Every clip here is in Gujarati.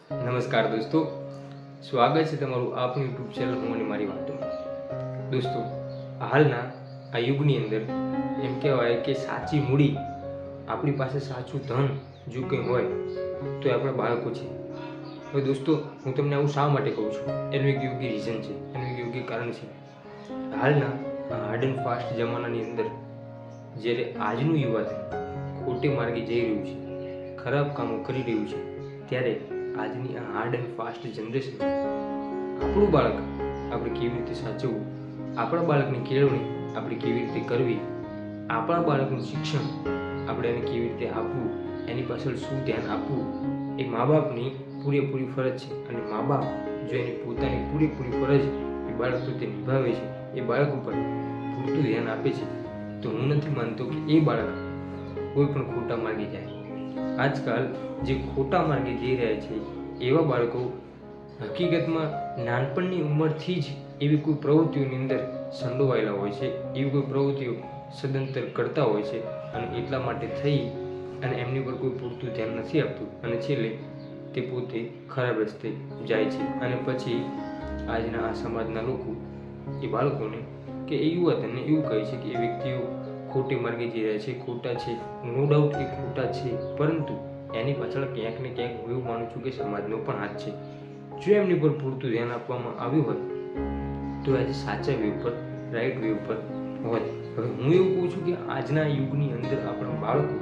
નમસ્કાર દોસ્તો, સ્વાગત છે તમારું આપનું યુટ્યુબ ચેનલ હું અને મારી વાતોમાં. દોસ્તો, હાલના આ યુગની અંદર એમ કહેવાય કે સાચી મૂડી, આપણી પાસે સાચું ધન જો કંઈ હોય તો એ આપણા બાળકો છે. હવે દોસ્તો, હું તમને આવું શા માટે કહું છું, એનું એક યોગ્ય રીઝન છે, એનું એક યોગ્ય કારણ છે. હાલના હાર્ડ એન્ડ ફાસ્ટ જમાનાની અંદર જ્યારે આજનું યુવાધન ખોટે માર્ગે જઈ રહ્યું છે, ખરાબ કામો કરી રહ્યું છે, ત્યારે આજની આ હાર્ડ એન્ડ ફાસ્ટ જનરેશન આપણું બાળક આપણે કેવી રીતે સાચવવું, આપણા બાળકની કેળવણી આપણે કેવી રીતે કરવી, આપણા બાળકનું શિક્ષણ આપણે એને કેવી રીતે આપવું, એની પાછળ શું ધ્યાન આપવું, એ મા બાપની પૂરેપૂરી ફરજ છે. અને મા બાપ જો એની પોતાની પૂરેપૂરી ફરજ એ બાળક પ્રત્યે નિભાવે છે, એ બાળક ઉપર પૂરતું ધ્યાન આપે છે, તો હું નથી માનતો કે એ બાળક કોઈ પણ ખોટા માર્ગે જાય. આજકાલ જે ખોટા માર્ગે જઈ રહ્યા છે એવા બાળકો હકીકતમાં નાનપણની ઉંમરથી જ એવી કોઈ પ્રવૃત્તિઓની અંદર સંડોવાયેલા હોય છે, એવી કોઈ પ્રવૃત્તિઓ સદંતર કરતા હોય છે, અને એટલા માટે થઈ અને એમની પર કોઈ પૂરતું ધ્યાન નથી આપતું, અને છેલ્લે તે પોતે ખરાબ રસ્તે જાય છે. અને પછી આજના આ સમાજના લોકો એ બાળકોને કે એ યુવાધનને એવું કહે છે કે એ વ્યક્તિઓ ખોટે માર્ગે જઈ રહ્યા છે, ખોટા છે. નો ડાઉટ એ ખોટા છે, પરંતુ એની પાછળ ક્યાંક ને ક્યાંક હું એવું માનું છું કે સમાજનો પણ હાથ છે. જો એમની પર પૂરતું ધ્યાન આપવામાં આવ્યું હોય તો આજે સાચા વે ઉપર, રાઈટ વે ઉપર હોય. હવે હું એવું કહું છું કે આજના યુગની અંદર આપણા બાળકો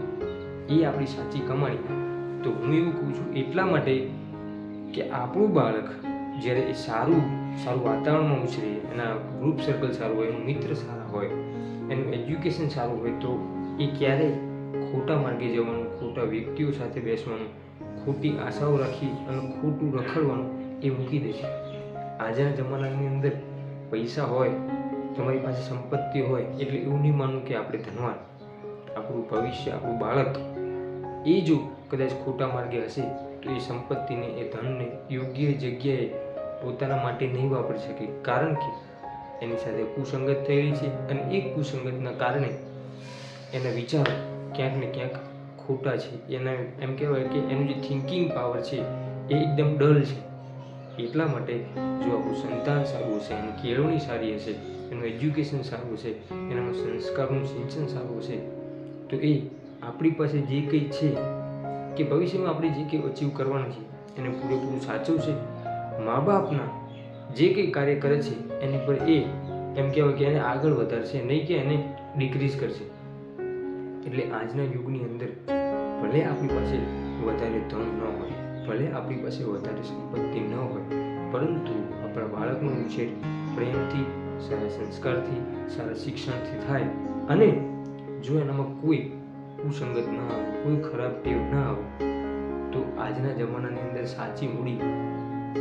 એ આપણી સાચી કમાણી, તો હું એવું કહું છું એટલા માટે કે આપણું બાળક જ્યારે એ સારું વાતાવરણમાં ઉછરે, એના ગ્રુપ સર્કલ સારું હોય, એનું મિત્ર સારા હોય, એનું એજ્યુકેશન સારું હોય, તો એ ક્યારેય ખોટા માર્ગે જવાનું, ખોટા વ્યક્તિઓ સાથે બેસવાનું, ખોટી આશાઓ રાખી અને ખોટું રખડવાનું એ મૂકી દે છે. આજના જમાનાની અંદર પૈસા હોય, તમારી પાસે સંપત્તિ હોય એટલે એવું નહીં માનવું કે આપણે ધનવાન. આપણું ભવિષ્ય, આપણું બાળક એ જો કદાચ ખોટા માર્ગે હશે તો એ સંપત્તિને, એ ધનને યોગ્ય જગ્યાએ પોતાના માટે નહીં વાપરી શકે, કારણ કે એની સાથે કુસંગત થયેલી છે, અને એ કુસંગતના કારણે એના વિચારો ક્યાંક ને ક્યાંક ખોટા છે. એના એમ કહેવાય કે એનું જે થિંકિંગ પાવર છે એ એકદમ ડલ છે. એટલા માટે જો આપણું સંતાન સારું હશે, એની કેળવણી સારી હશે, એનું એજ્યુકેશન સારું હશે, એનામાં સંસ્કારનું સિંચન સારું હશે, તો એ આપણી પાસે જે કંઈ છે કે ભવિષ્યમાં આપણે જે કંઈ અચીવ કરવાનું છે એને પૂરેપૂરું સાચવશે. મા બાપના જે કંઈ કાર્ય કરે છે એની પર એ એમ કહેવાય કે એને આગળ વધારશે, નહીં કે એને ડિક્રીઝ કરશે. એટલે આજના યુગની અંદર ભલે આપણી પાસે વધારે ધન ન હોય, ભલે આપણી પાસે વધારે સંપત્તિ ન હોય, પરંતુ આપણા બાળકનો ઉછેર પ્રેમથી, સારા સંસ્કારથી, સારા શિક્ષણથી થાય, અને જો એનામાં કોઈ કુસંગત ન આવે, કોઈ ખરાબ ટેવ ન આવે, તો આજના જમાનાની અંદર સાચી મૂડી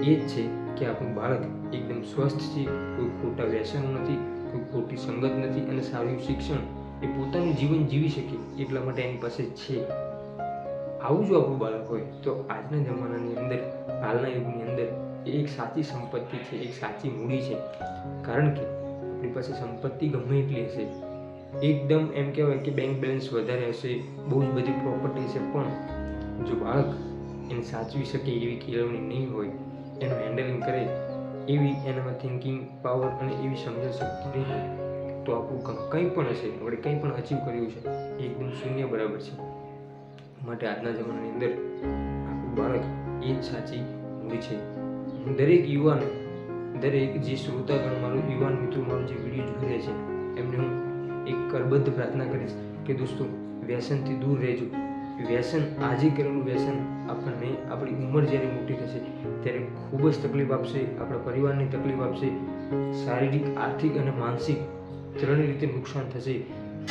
એ જ છે કે આપણું બાળક એકદમ સ્વસ્થ છે, કોઈ ખોટા વ્યસનો નથી, કોઈ ખોટી સંગત નથી, અને સારું શિક્ષણ એ પોતાનું જીવન જીવી શકે એટલા માટે એની પાસે છે. આવું જો આપણું બાળક હોય તો આજના જમાનાની અંદર, હાલના યુગની અંદર એ એક સાચી સંપત્તિ છે, એક સાચી મૂડી છે. કારણ કે આપણી પાસે સંપત્તિ ગમે એટલી હશે, એકદમ એમ કહેવાય કે બેંક બેલેન્સ વધારે હશે, બહુ જ બધી પ્રોપર્ટી છે, પણ જો બાળક એને સાચવી શકે એવી કેળવણી નહીં હોય, એનું હેન્ડલિંગ કરે એવી એનામાં થિંકિંગ પાવર અને એવી સમજણ શક્તિ નહીં હોય, તો આપણું કંઈ પણ હશે, આપણે કંઈ પણ અચીવ કર્યું છે એ એકદમ શૂન્ય બરાબર છે. માટે આજના જમાનાની અંદર આપણું બાળક એ જ સાચી મૂડી છે. હું દરેક યુવાને, દરેક જે શ્રોતાગણ, મારું યુવાન મિત્રો મારું જે વિડીયો જોઈ રહ્યા છે એમને હું એક કરબદ્ધ પ્રાર્થના કરીશ કે દોસ્તો, વ્યસનથી દૂર રહેજો. વ્યસન, આજે કરેલું વ્યસન આપણને આપણી ઉંમર જ્યારે મોટી થશે ત્યારે ખૂબ જ તકલીફ આપશે, આપણા પરિવારને તકલીફ આપશે, શારીરિક, આર્થિક અને માનસિક ત્રણેય રીતે નુકસાન થશે.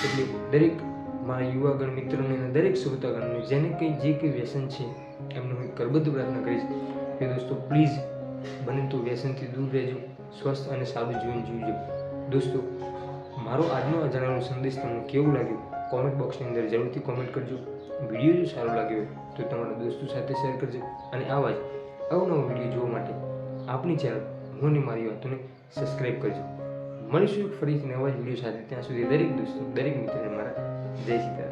એટલે દરેક મારા યુવાગણ મિત્રોને અને દરેક શ્રોતાગણને જેને કંઈ જે કંઈ વ્યસન છે એમને હું કરબદ્ધ પ્રાર્થના કરીશ કે દોસ્તો પ્લીઝ બને તો વ્યસનથી દૂર રહેજો, સ્વસ્થ અને સારું જીવન જીવજો. દોસ્તો, મારો આજનો આ જણાવેલો સંદેશ તમને કેવું લાગ્યો કોમેન્ટ બોક્સની અંદર જરૂરથી કોમેન્ટ કરજો. વિડીયો જો સારો લાગ્યો હોય તો તમારા દોસ્તો સાથે શેર કરજો, અને આવા જ અવનવો વિડીયો જોવા માટે આપણી ચેનલ હું અને મારી વાતોને સબસ્ક્રાઈબ કરજો. મળીશું ફરીથી નવા જ વિડીયો સાથે. ત્યાં સુધી દરેક દોસ્તો, દરેક મિત્રને મારા જય સીતારામ.